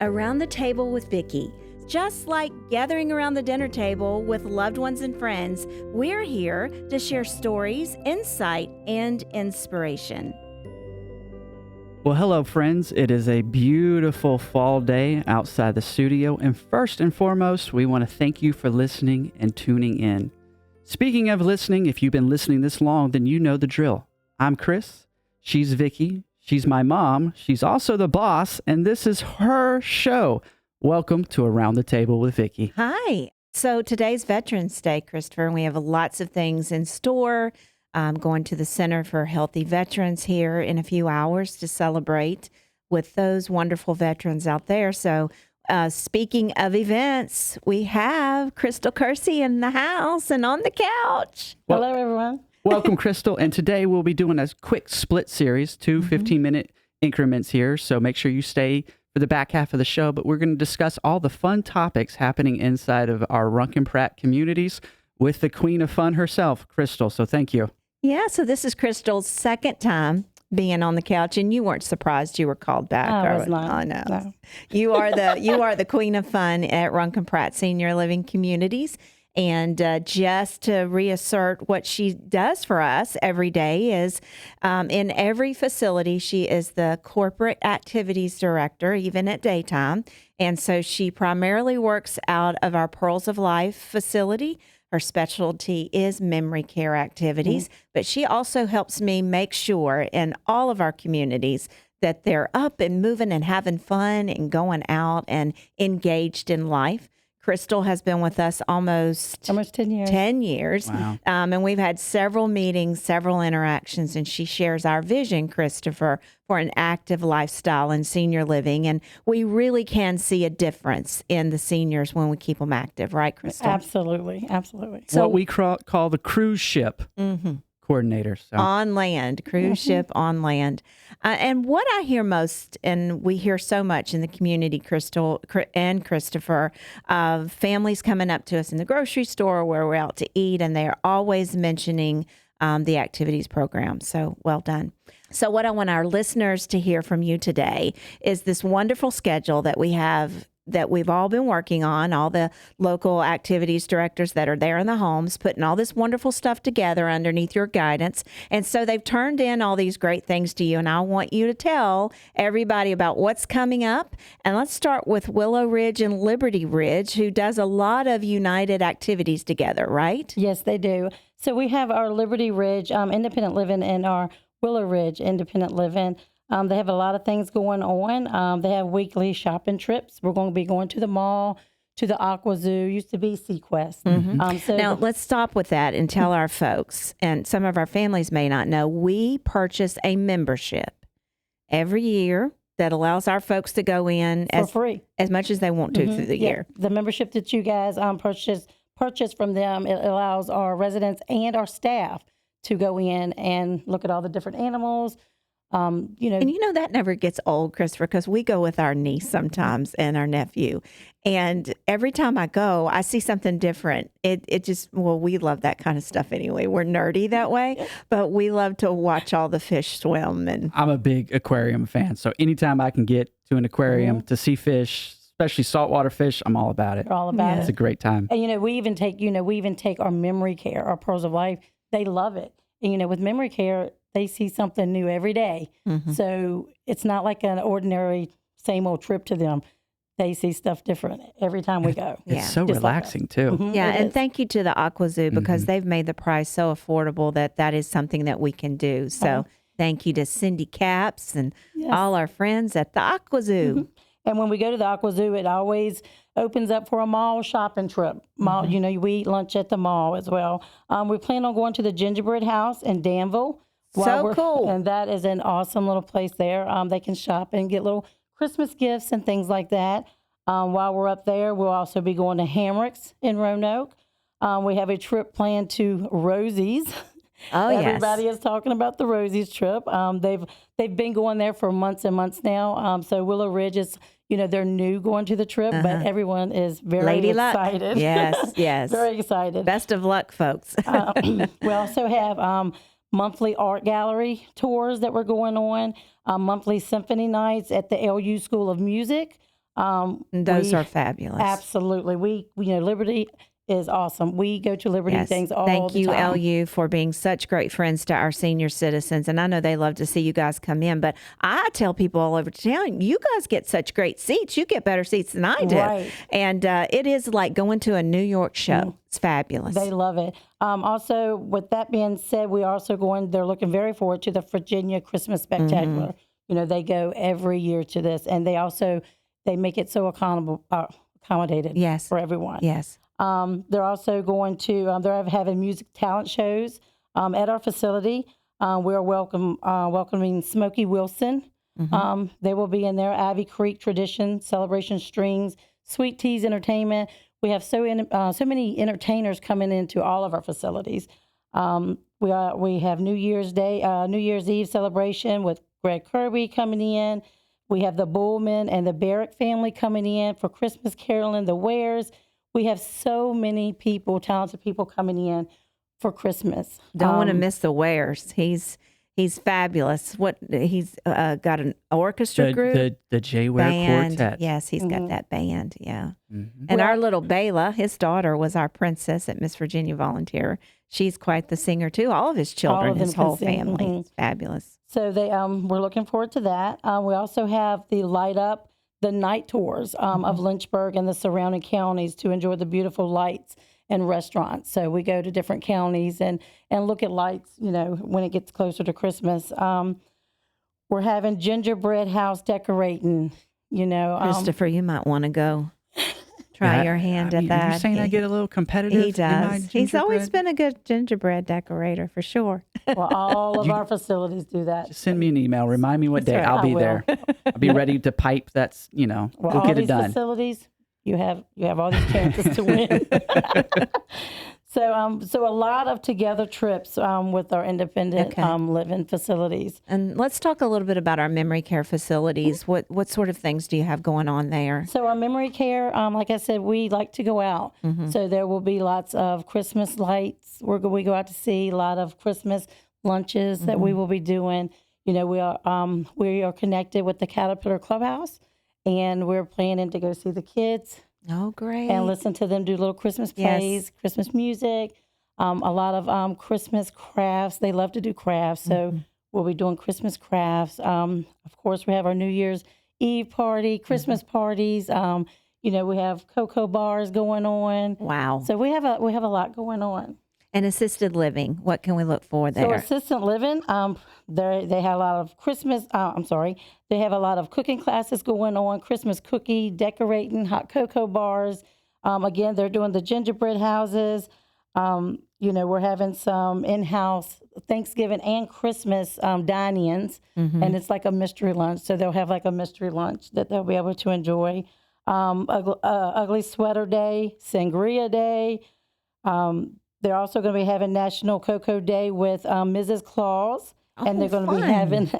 Around the Table with Vickie. Just like gathering around the dinner table with loved ones and friends, we're here to share stories, insight, and inspiration. Well, hello, friends. It is a beautiful fall day outside the studio. And first and foremost, we want to thank you for listening and tuning in. Speaking of listening, if you've been listening this long, then you know the drill. I'm Chris. She's Vickie. She's my mom. She's also the boss. And this is her show. Welcome to Around the Table with Vickie. Hi. So today's Veterans Day, Christopher, and we have lots of things in store. Going to the Center for Healthy Veterans here in a few hours to celebrate with those wonderful veterans out there. So speaking of events, we have Crystal Kersey in the house and on the couch. Well, hello, everyone. Welcome, Crystal. And today we'll be doing a quick split series, two 15-minute increments here. So make sure you stay for the back half of the show. But we're going to discuss all the fun topics happening inside of our Runk and Pratt Communities with the queen of fun herself, Crystal. So thank you. Yeah, so this is Crystal's second time being on the couch, and you weren't surprised you were called back. I was not. Oh, no. No. You are the queen of fun at Runk and Pratt Senior Living Communities. And just to reassert what she does for us every day is in every facility, she is the corporate activities director, even at daytime. And so she primarily works out of our Pearls of Life facility. Her specialty is memory care activities, but she also helps me make sure in all of our communities that they're up and moving and having fun and going out and engaged in life. Crystal has been with us almost 10 years. 10 years. Wow. And we've had several meetings, several interactions, and she shares our vision, Christopher, for an active lifestyle in senior living. And we really can see a difference in the seniors when we keep them active, right, Crystal? Absolutely. Absolutely. So- what we call the cruise ship coordinator. So. On land, cruise ship on land. And what I hear most, and we hear so much in the community, Crystal and Christopher, of families coming up to us in the grocery store where we're out to eat, and they're always mentioning the activities program. So well done. So what I want our listeners to hear from you today is this wonderful schedule that we have that we've all been working on, all the local activities directors that are there in the homes, putting all this wonderful stuff together underneath your guidance. And so they've turned in all these great things to you. And I want you to tell everybody about what's coming up. And let's start with Willow Ridge and Liberty Ridge, who does a lot of united activities together, right? Yes, they do. So we have our Liberty Ridge independent living and our Willow Ridge independent living. They have a lot of things going on. They have weekly shopping trips. We're going to be going to the mall, to the Aqua Zoo, used to be Sequest. Now, let's stop with that and tell our folks, and some of our families may not know, we purchase a membership every year that allows our folks to go in for free as much as they want to through the year. The membership that you guys purchase from them, it allows our residents and our staff to go in and look at all the different animals. And that never gets old, Christopher, because we go with our niece sometimes and our nephew. And every time I go, I see something different. It just, we love that kind of stuff anyway. We're nerdy that way, but we love to watch all the fish swim. And I'm a big aquarium fan. So anytime I can get to an aquarium to see fish, especially saltwater fish, I'm all about it. We're all about it. It's a great time. And, we even take our memory care, our Pearls of Life. They love it. And, with memory care, they see something new every day. So it's not like an ordinary same old trip to them. They see stuff different every time we go. It's so relaxing too. Yeah, and thank you to the Aqua Zoo because they've made the price so affordable that is something that we can do. So thank you to Cindy Capps and all our friends at the Aqua Zoo. And when we go to the Aqua Zoo, it always opens up for a mall shopping trip. Mall, we eat lunch at the mall as well. We plan on going to the Gingerbread House in Danville. So cool. And that is an awesome little place there. They can shop and get little Christmas gifts and things like that. While we're up there, we'll also be going to Hamrick's in Roanoke. We have a trip planned to Rosie's. Oh, yes. Everybody is talking about the Rosie's trip. They've been going there for months and months now. So Willow Ridge is, they're new going to the trip, but everyone is very excited. Yes. Very excited. Best of luck, folks. We also have monthly art gallery tours that we're going on, monthly symphony nights at the LU School of Music. Those are fabulous. Absolutely. We Liberty is awesome. We go to Liberty Yes. things all Thank the you, time. LU, for being such great friends to our senior citizens. And I know they love to see you guys come in, but I tell people all over town, you guys get such great seats. You get better seats than I do. Right. And it is like going to a New York show. It's fabulous. They love it. Also, with that being said, they're looking very forward to the Virginia Christmas Spectacular. They go every year to this, and they make it so accommodated Yes. for everyone. Yes. They're also going to, they're having music talent shows at our facility. We're welcoming Smokey Wilson. They will be in there. Ivy Creek Tradition, Celebration Strings, Sweet Teas Entertainment. We have so many entertainers coming into all of our facilities. We have New Year's Eve celebration with Greg Kirby coming in. We have the Bullman and the Barrick family coming in for Christmas caroling, the Wares. We have so many talented people coming in for Christmas. Don't want to miss the Wares. He's fabulous. He's got an orchestra group. The J Ware band. Quartet. Yes, he's got that band. Yeah. Mm-hmm. And our little Bela, his daughter, was our princess at Miss Virginia Volunteer. She's quite the singer too. All of his children, his whole family. It's fabulous. So we're looking forward to that. We also have the Light Up the night tours of Lynchburg and the surrounding counties to enjoy the beautiful lights and restaurants. So we go to different counties and look at lights, when it gets closer to Christmas. We're having gingerbread house decorating, Christopher, you might want to go try your hand at that. You're saying I get a little competitive? He does. He's always been a good gingerbread decorator, for sure. Well, all of our facilities do that. Just send me an email. Remind me what day. right, I'll be I will. there. I'll be ready to pipe. That's, Well, we'll all get it these done. facilities, you have all these chances to win. So a lot of together trips with our independent living facilities. And let's talk a little bit about our memory care facilities. What sort of things do you have going on there? So our memory care, like I said, we like to go out. So there will be lots of Christmas lights. We go out to see a lot of Christmas lunches that we will be doing. We are connected with the Caterpillar Clubhouse, and we're planning to go see the kids. Oh, great. And listen to them do little Christmas plays, Christmas music, a lot of Christmas crafts. They love to do crafts, so we'll be doing Christmas crafts. Of course, we have our New Year's Eve party, Christmas parties. We have cocoa bars going on. Wow. So we have a lot going on. And assisted living, what can we look for there? So assisted living, they have a lot of they have a lot of cooking classes going on, Christmas cookie, decorating, hot cocoa bars. Again, they're doing the gingerbread houses. We're having some in-house Thanksgiving and Christmas dine-ins, and it's like a mystery lunch. So they'll have like a mystery lunch that they'll be able to enjoy. Ugly Sweater Day, Sangria Day. They're also going to be having National Cocoa Day with Mrs. Claus. And they're going to be having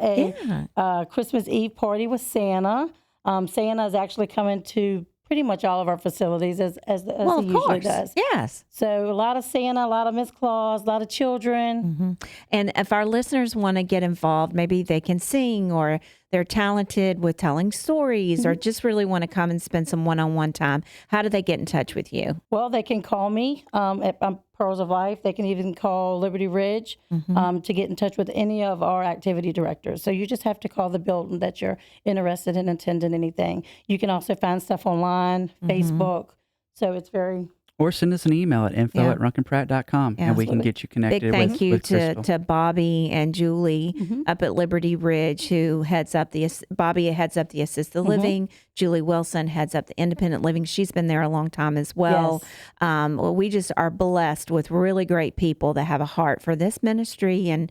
a Christmas Eve party with Santa. Santa is actually coming to pretty much all of our facilities as he usually does. Yes. So a lot of Santa, a lot of Miss Claus, a lot of children. And if our listeners want to get involved, maybe they can sing, or they're talented with telling stories, or just really want to come and spend some one-on-one time, how do they get in touch with you? Well, they can call me at Pearls of Life. They can even call Liberty Ridge to get in touch with any of our activity directors. So you just have to call the building that you're interested in attending anything. You can also find stuff online, Facebook. So it's very... Or send us an email at info@runkandpratt.com, and we can get you connected Big thank you with Crystal. to Bobby and Julie up at Liberty Ridge, who heads up Bobby heads up the assisted living. Julie Wilson heads up the independent living. She's been there a long time as well. Yes. We just are blessed with really great people that have a heart for this ministry and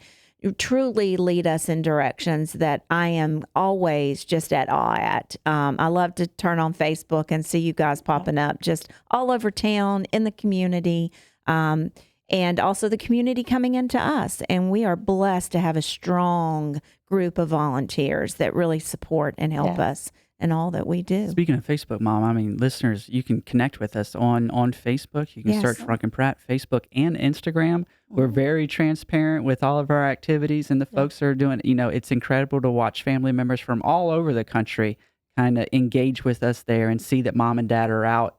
truly lead us in directions that I am always just at awe at. I love to turn on Facebook and see you guys popping up just all over town, in the community, and also the community coming into us. And we are blessed to have a strong group of volunteers that really support and help us in all that we do. Speaking of Facebook, Mom, listeners, you can connect with us on Facebook. You can search Runk and Pratt, Facebook and Instagram. We're very transparent with all of our activities, and the folks that are doing, it's incredible to watch family members from all over the country kind of engage with us there and see that mom and dad are out,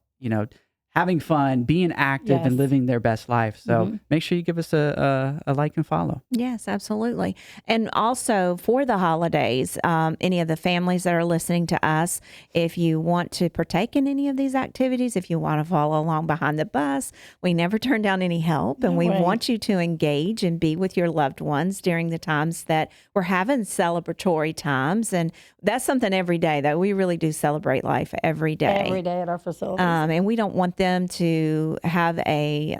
having fun, being active, and Yes. living their best life. So make sure you give us a like and follow. Yes, absolutely. And also for the holidays, any of the families that are listening to us, if you want to partake in any of these activities, if you want to follow along behind the bus, we never turn down any help. And we want you to engage and be with your loved ones during the times that we're having celebratory times. And that's something every day, though. We really do celebrate life every day. Every day at our facilities. And we don't want them to have a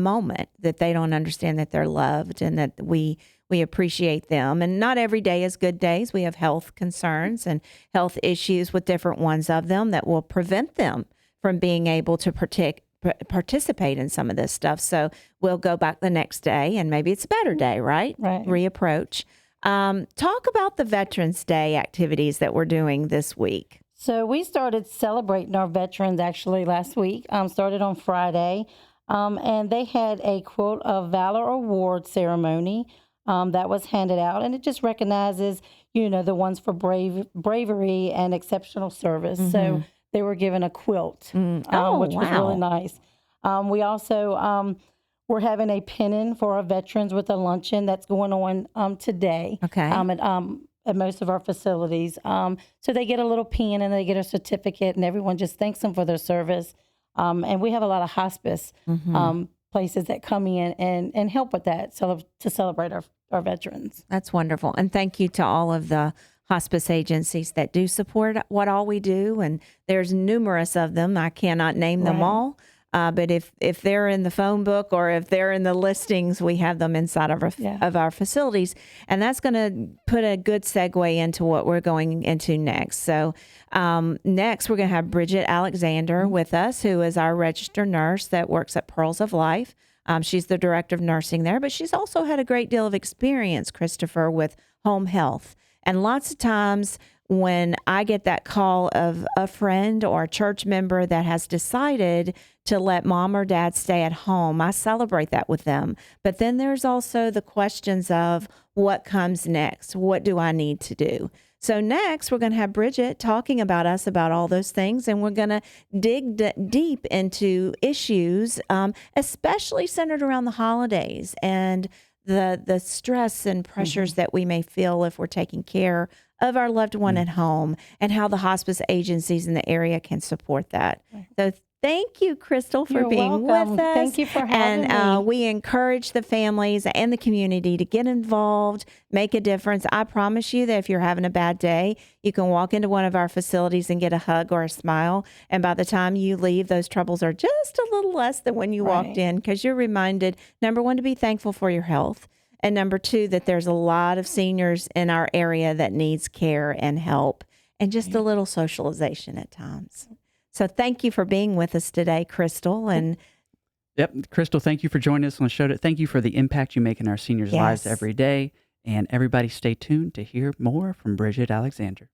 moment that they don't understand that they're loved and that we appreciate them. And not every day is good days. We have health concerns and health issues with different ones of them that will prevent them from being able to participate in some of this stuff. So we'll go back the next day and maybe it's a better day, right? Right. Reapproach. Talk about the Veterans Day activities that we're doing this week. So we started celebrating our veterans actually last week, started on Friday, and they had a Quote of Valor Award ceremony that was handed out, and it just recognizes, the ones for bravery and exceptional service. So they were given a quilt, which was really nice. We also we're having a pennon for our veterans with a luncheon that's going on today. Okay. At most of our facilities. So they get a little pin and they get a certificate and everyone just thanks them for their service. And we have a lot of hospice places that come in and help with that to celebrate our veterans. That's wonderful. And thank you to all of the hospice agencies that do support what all we do. And there's numerous of them. I cannot name them all. But if they're in the phone book or if they're in the listings, we have them inside of our facilities. And that's going to put a good segue into what we're going into next. So next, we're going to have Bridget Alexander with us, who is our registered nurse that works at Pearls of Life. She's the director of nursing there, but she's also had a great deal of experience, Christopher, with home health. And lots of times when I get that call of a friend or a church member that has decided to let mom or dad stay at home, I celebrate that with them. But then there's also the questions of what comes next? What do I need to do? So next, we're going to have Bridget talking about all those things, and we're going to dig deep into issues, especially centered around the holidays and the stress and pressures that we may feel if we're taking care of our loved one at home, and how the hospice agencies in the area can support that. So thank you, Crystal, for being welcome. with us. Thank you for having me. We encourage the families and the community to get involved, make a difference. I promise you that if you're having a bad day, you can walk into one of our facilities and get a hug or a smile. And by the time you leave, those troubles are just a little less than when you walked in, because you're reminded, number one, to be thankful for your health. And number two, that there's a lot of seniors in our area that needs care and help and just a little socialization at times. So thank you for being with us today, Crystal. And Yep. Crystal, thank you for joining us on the show. Thank you for the impact you make in our seniors' lives every day. And everybody stay tuned to hear more from Bridget Alexander.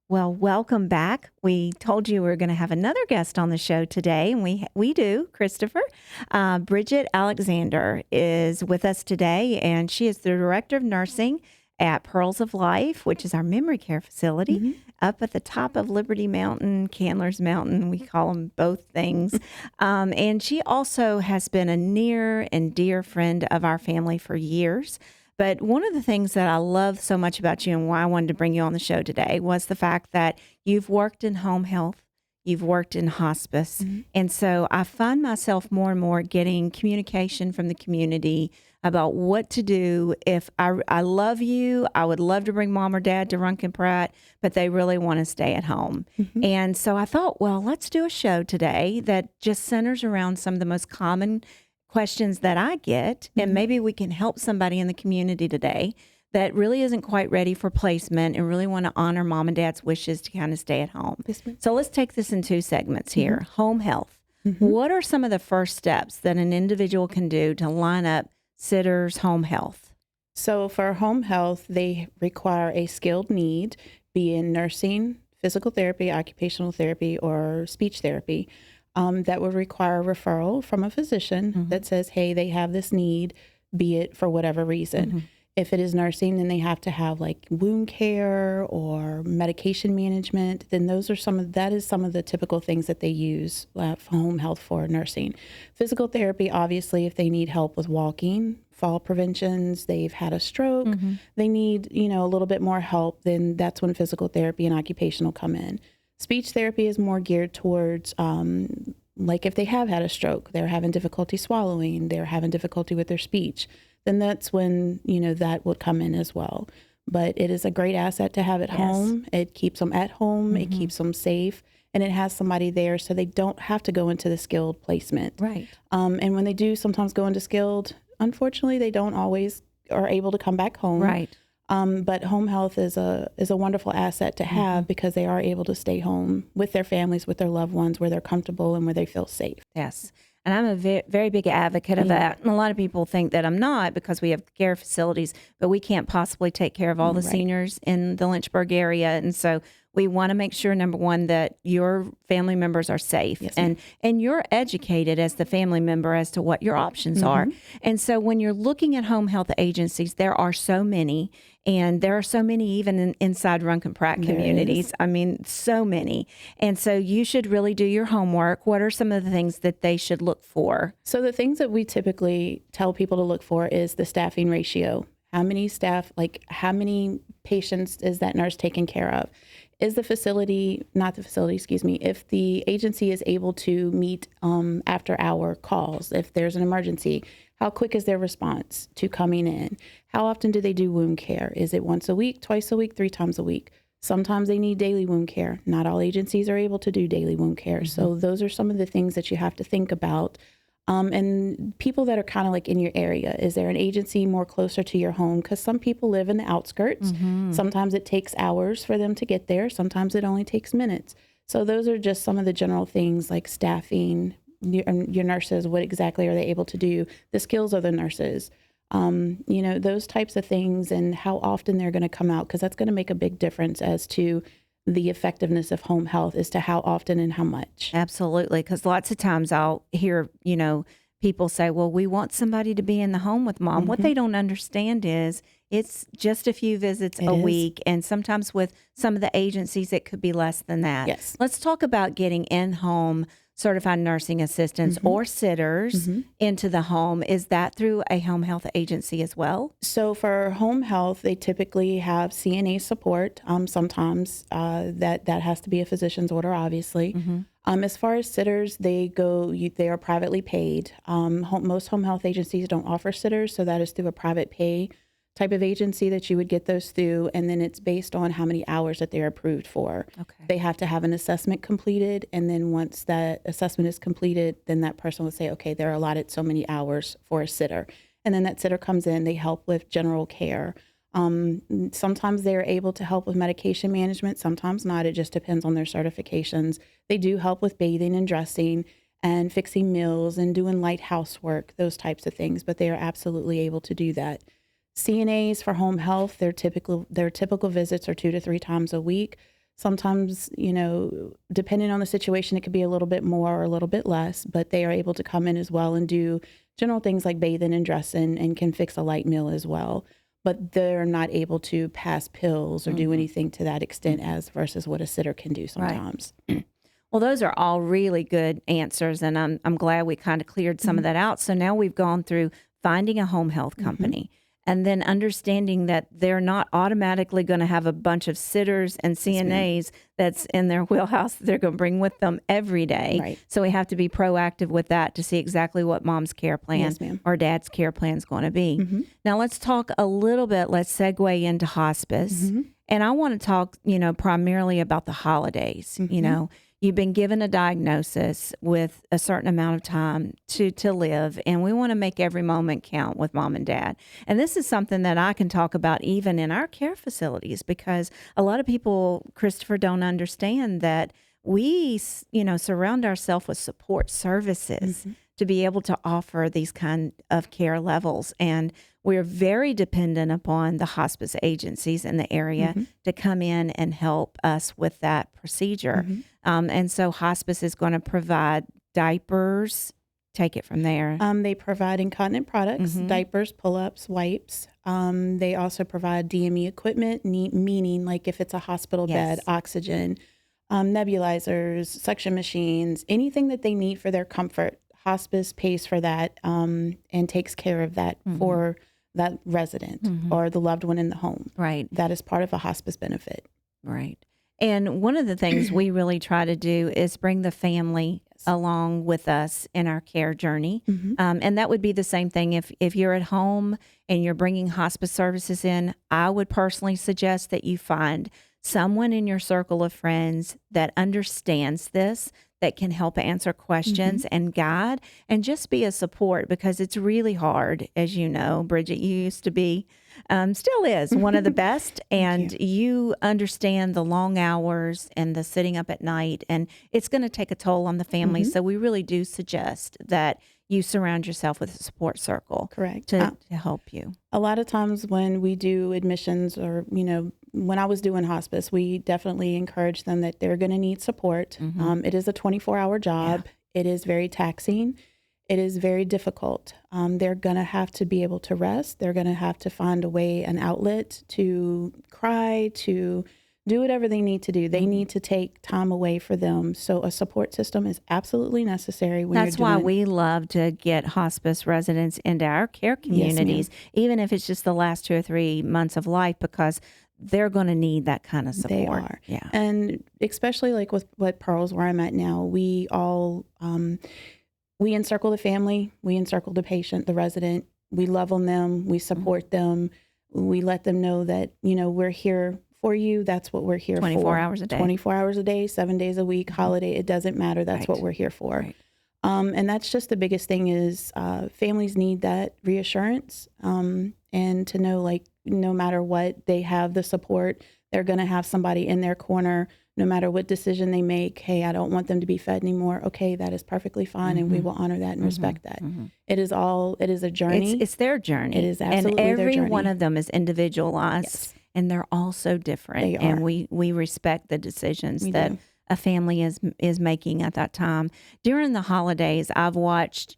well, welcome back. We told you we were going to have another guest on the show today, and we do, Christopher. Bridget Alexander is with us today, and she is the Director of Nursing at Pearls of Life, which is our memory care facility up at the top of Liberty Mountain, Candler's Mountain. We call them both things. And she also has been a near and dear friend of our family for years. But one of the things that I love so much about you and why I wanted to bring you on the show today was the fact that you've worked in home health, you've worked in hospice. And so I find myself more and more getting communication from the community about what to do if I love you. I would love to bring mom or dad to Runk and Pratt, but they really want to stay at home. And so I thought, well, let's do a show today that just centers around some of the most common questions that I get, and maybe we can help somebody in the community today that really isn't quite ready for placement and really want to honor mom and dad's wishes to kind of stay at home. So let's take this in two segments here. Home health. What are some of the first steps that an individual can do to line up sitters' home health? So for home health, they require a skilled need, be in nursing, physical therapy, occupational therapy, or speech therapy. That would require a referral from a physician that says, hey, they have this need, be it for whatever reason. If it is nursing, then they have to have like wound care or medication management. Then that is some of the typical things that they use for home health for nursing. Physical therapy, obviously, if they need help with walking, fall preventions, they've had a stroke, they need, a little bit more help, then that's when physical therapy and occupational come in. Speech therapy is more geared towards, like if they have had a stroke, they're having difficulty swallowing, they're having difficulty with their speech, then that's when, that would come in as well. But it is a great asset to have at home. It keeps them at home. It keeps them safe. And it has somebody there so they don't have to go into the skilled placement. Right. And when they do sometimes go into skilled, unfortunately, they don't always are able to come back home. Right. But home health is a wonderful asset to have because they are able to stay home with their families, with their loved ones, where they're comfortable and where they feel safe. Yes. And I'm a very big advocate of that. And a lot of people think that I'm not because we have care facilities, but we can't possibly take care of all the seniors in the Lynchburg area. And so we want to make sure, number one, that your family members are safe and you're educated as the family member as to what your options are. And so when you're looking at home health agencies, there are so many, and there are so many even inside Runk and Pratt Communities. I mean, so many. And so you should really do your homework. What are some of the things that they should look for? So the things that we typically tell people to look for is the staffing ratio. How many staff, like how many patients is that nurse taking care of? Is the facility, not the facility, excuse me, if the agency is able to meet after hour calls, if there's an emergency, how quick is their response to coming in? How often do they do wound care? Is it once a week, twice a week, 3 times a week? Sometimes they need daily wound care. Not all agencies are able to do daily wound care. So those are some of the things that you have to think about. And people that are kind of like in your area, is there an agency more closer to your home? Because some people live in the outskirts. Sometimes it takes hours for them to get there. Sometimes it only takes minutes. So those are just some of the general things like staffing, your nurses, what exactly are they able to do? The skills of the nurses, those types of things and how often they're going to come out, because that's going to make a big difference as to the effectiveness of home health as to how often and how much. Absolutely. Because lots of times I'll hear, people say, well, we want somebody to be in the home with mom. What they don't understand is it's just a few visits a week. And sometimes with some of the agencies, it could be less than that. Yes. Let's talk about getting in-home certified nursing assistants or sitters into the home. Is that through a home health agency as well? So for home health, they typically have CNA support. Sometimes that has to be a physician's order, obviously. As far as sitters, they are privately paid. Most home health agencies don't offer sitters, so that is through a private pay type of agency that you would get those through, and then it's based on how many hours that they're approved for. Okay. They have to have an assessment completed, and then once that assessment is completed, then that person will say, okay, they're allotted so many hours for a sitter. And then that sitter comes in, they help with general care. Sometimes they're able to help with medication management, sometimes not. It just depends on their certifications. They do help with bathing and dressing and fixing meals and doing light housework, those types of things, but they are absolutely able to do that. CNAs for home health, their typical visits are 2 to 3 times a week. Sometimes, depending on the situation, it could be a little bit more or a little bit less, but they are able to come in as well and do general things like bathing and dressing and can fix a light meal as well. But they're not able to pass pills or do anything to that extent as versus what a sitter can do sometimes. Right. Well, those are all really good answers, and I'm glad we kind of cleared some of that out. So now we've gone through finding a home health company. And then understanding that they're not automatically going to have a bunch of sitters and CNAs that's in their wheelhouse that they're going to bring with them every day. Right. So we have to be proactive with that to see exactly what mom's care plan or dad's care plan is going to be. Now let's talk a little bit, let's segue into hospice. And I want to talk, primarily about the holidays. You've been given a diagnosis with a certain amount of time to live, and we want to make every moment count with mom and dad. And this is something that I can talk about even in our care facilities, because a lot of people, Christopher, don't understand that we, surround ourselves with support services to be able to offer these kind of care levels. And we're very dependent upon the hospice agencies in the area to come in and help us with that procedure. And so hospice is going to provide diapers. Take it from there. They provide incontinent products, diapers, pull-ups, wipes. They also provide DME equipment, meaning like if it's a hospital bed, oxygen, nebulizers, suction machines, anything that they need for their comfort. Hospice pays for that and takes care of that for that resident or the loved one in the home. Right. That is part of a hospice benefit. Right. And one of the things we really try to do is bring the family along with us in our care journey. And that would be the same thing if you're at home and you're bringing hospice services in. I would personally suggest that you find someone in your circle of friends that understands this, that can help answer questions and guide and just be a support, because it's really hard. As you know, Bridget, you used to be, still is one of the best, and you understand the long hours and the sitting up at night, and it's going to take a toll on the family. So we really do suggest that you surround yourself with a support circle. Correct. To help you. A lot of times when we do admissions or, when I was doing hospice, we definitely encourage them that they're going to need support. It is a 24-hour job. It is very taxing. It is very difficult. They're going to have to be able to rest. They're going to have to find a way, an outlet to cry, to do whatever they need to do. They need to take time away for them. So a support system is absolutely necessary. That's why we love to get hospice residents into our care communities, even if it's just the last 2 or 3 months of life, because they're going to need that kind of support. They are. Yeah. And especially like with what Pearls, where I'm at now, we all, we encircle the family, we encircle the patient, the resident, we love on them, we support them, we let them know that, we're here for you. That's what we're here 24 for. 24 hours a day. 24 hours a day, 7 days a week, holiday, it doesn't matter. That's what we're here for. Right. And that's just the biggest thing is families need that reassurance and to know, like, no matter what, they have the support. They're going to have somebody in their corner, no matter what decision they make. Hey, I don't want them to be fed anymore. Okay, that is perfectly fine, and we will honor that and respect that. It is a journey. It's their journey. It is absolutely and their journey. every one of them is individualized, and they're all so different. They are. And we respect the decisions We that do. a family is making at that time. During the holidays, I've watched,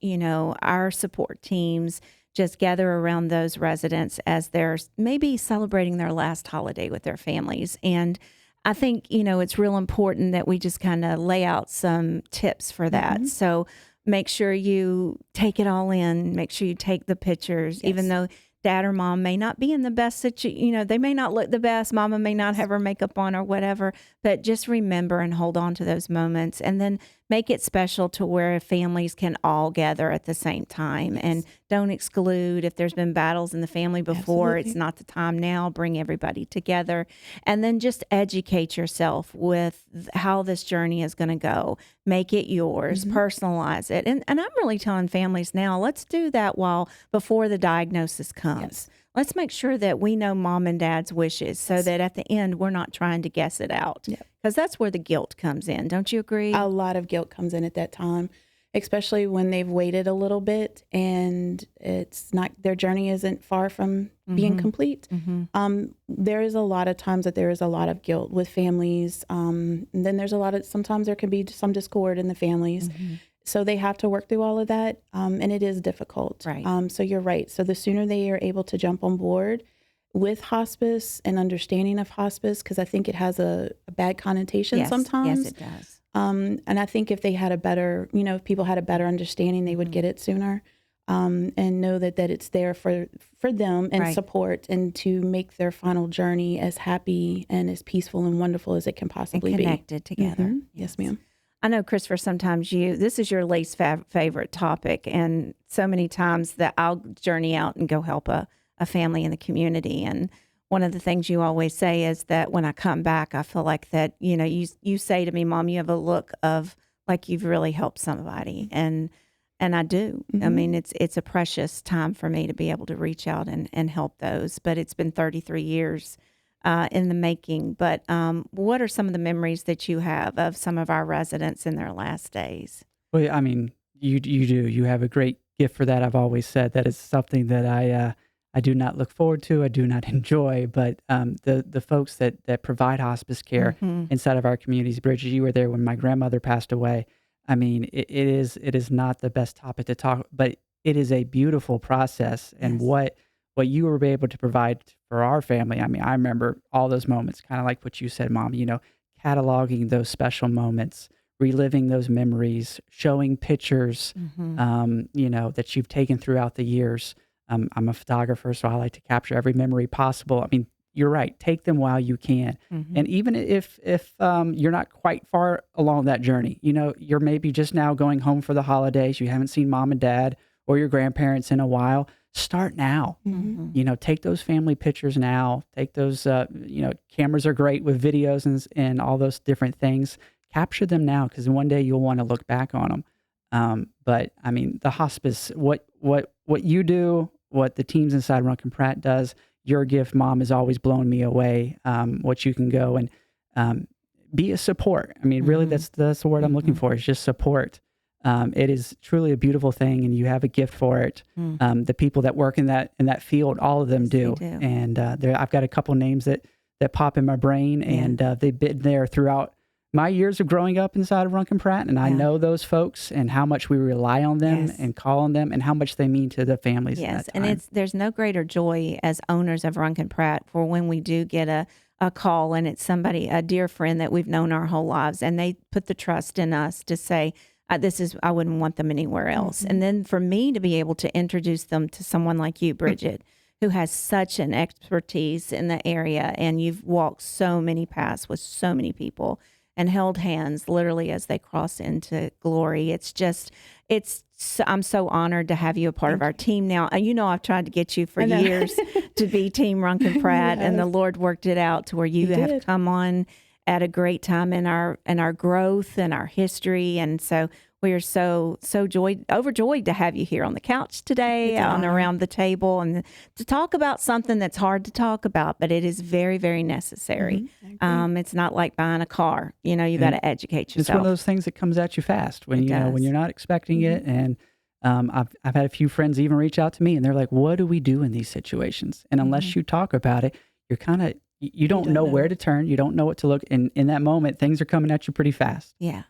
our support teams just gather around those residents as they're maybe celebrating their last holiday with their families. And I think, it's real important that we just kind of lay out some tips for that. So make sure you take it all in, make sure you take the pictures, even though dad or mom may not be in the best situation, they may not look the best, mama may not have her makeup on or whatever, but just remember and hold on to those moments, and then make it special to where families can all gather at the same time. And don't exclude if there's been battles in the family before. It's not the time now. Bring everybody together, and then just educate yourself with how this journey is going to go. Make it yours, personalize it. And I'm really telling families now, let's do that before the diagnosis comes. Let's make sure that we know mom and dad's wishes so that at the end, we're not trying to guess it out. Because that's where the guilt comes in. Don't you agree? A lot of guilt comes in at that time, especially when they've waited a little bit and their journey isn't far from being complete. There is a lot of times that there is a lot of guilt with families. And then sometimes there can be some discord in the families. So they have to work through all of that. And it is difficult. Right. So you're right. So the sooner they are able to jump on board with hospice and understanding of hospice, because I think it has a bad connotation sometimes. Yes, it does. And I think if they had if people had a better understanding, they would get it sooner and know that it's there for them and support, and to make their final journey as happy and as peaceful and wonderful as it can possibly be. Connected together. Yes, ma'am. I know, Christopher, sometimes this is your least favorite topic, and so many times that I'll journey out and go help a family in the community. And one of the things you always say is that when I come back, I feel like that, you say to me, Mom, you have a look of like you've really helped somebody. And I do. I mean, it's a precious time for me to be able to reach out and help those. But it's been 33 years in the making. But what are some of the memories that you have of some of our residents in their last days? Well, I mean, you do. You have a great gift for that. I've always said that is something that I do not look forward to. I do not enjoy. But the folks that provide hospice care inside of our communities, Bridget, you were there when my grandmother passed away. I mean, it is not the best topic to talk, but it is a beautiful process. And what what you were able to provide for our family. I mean, I remember all those moments, kind of like what you said, Mom, cataloging those special moments, reliving those memories, showing pictures, that you've taken throughout the years. I'm a photographer, so I like to capture every memory possible. I mean, you're right. Take them while you can. And even if you're not quite far along that journey, you're maybe just now going home for the holidays. You haven't seen mom and dad or your grandparents in a while. Start now. Take those family pictures now. Take those, cameras are great with videos and all those different things. Capture them now, because one day you'll want to look back on them. But I mean, the hospice, what you do, what the teams inside Runk and Pratt does, your gift, Mom, has always blown me away. What you can go and be a support. I mean, really, that's the word I'm looking for, is just support. It is truly a beautiful thing, and you have a gift for it. The people that work in that field, all of them do. And I've got a couple names that pop in my brain, and they've been there throughout my years of growing up inside of Runk and Pratt, and I know those folks and how much we rely on them and call on them, and how much they mean to the families. Yes, at that time. and there's no greater joy as owners of Runk and Pratt for when we do get a call and it's somebody, a dear friend that we've known our whole lives, and they put the trust in us to say, I wouldn't want them anywhere else. And then for me to be able to introduce them to someone like you, Bridget, who has such an expertise in the area, and you've walked so many paths with so many people and held hands literally as they cross into glory. I'm so honored to have you a part of our team now. I've tried to get you for years to be Team Runk and Pratt, and the Lord worked it out to where you have come on at a great time in our growth and our history. And so we are so overjoyed to have you here on the couch today, around the table, and to talk about something that's hard to talk about, but it is very, very necessary. It's not like buying a car. You got to educate yourself. It's one of those things that comes at you fast when when you're not expecting it. And I've had a few friends even reach out to me, and they're like, "What do we do in these situations?" And unless you talk about it, you're kind of you don't know where to turn. You don't know what to look. And in that moment, things are coming at you pretty fast. Yeah.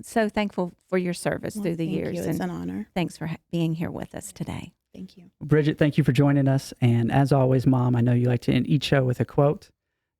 So thankful for your service through the years. Thank you. It's an honor. Thanks for being here with us today. Thank you. Bridget, thank you for joining us. And as always, Mom, I know you like to end each show with a quote.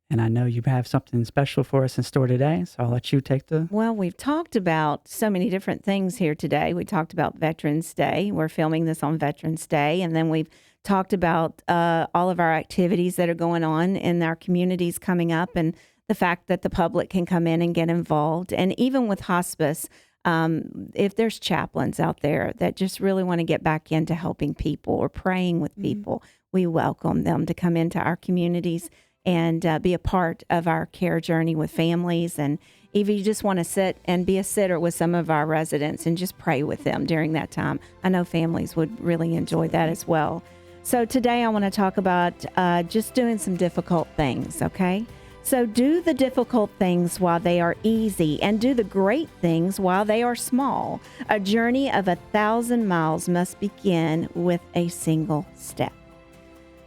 And I know you have something special for us in store today. So I'll let you take the... Well, we've talked about so many different things here today. We talked about Veterans Day. We're filming this on Veterans Day. And then we've talked about all of our activities that are going on in our communities coming up, and the fact that the public can come in and get involved. And even with hospice, if there's chaplains out there that just really want to get back into helping people or praying with people, we welcome them to come into our communities and be a part of our care journey with families. And if you just want to sit and be a sitter with some of our residents and just pray with them during that time, I know families would really enjoy that as well. So today I want to talk about just doing some difficult things, okay? So do the difficult things while they are easy, and do the great things while they are small. A journey of 1,000 miles must begin with a single step.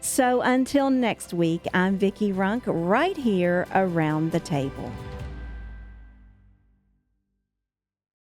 So until next week, I'm Vickie Runk, right here around the table.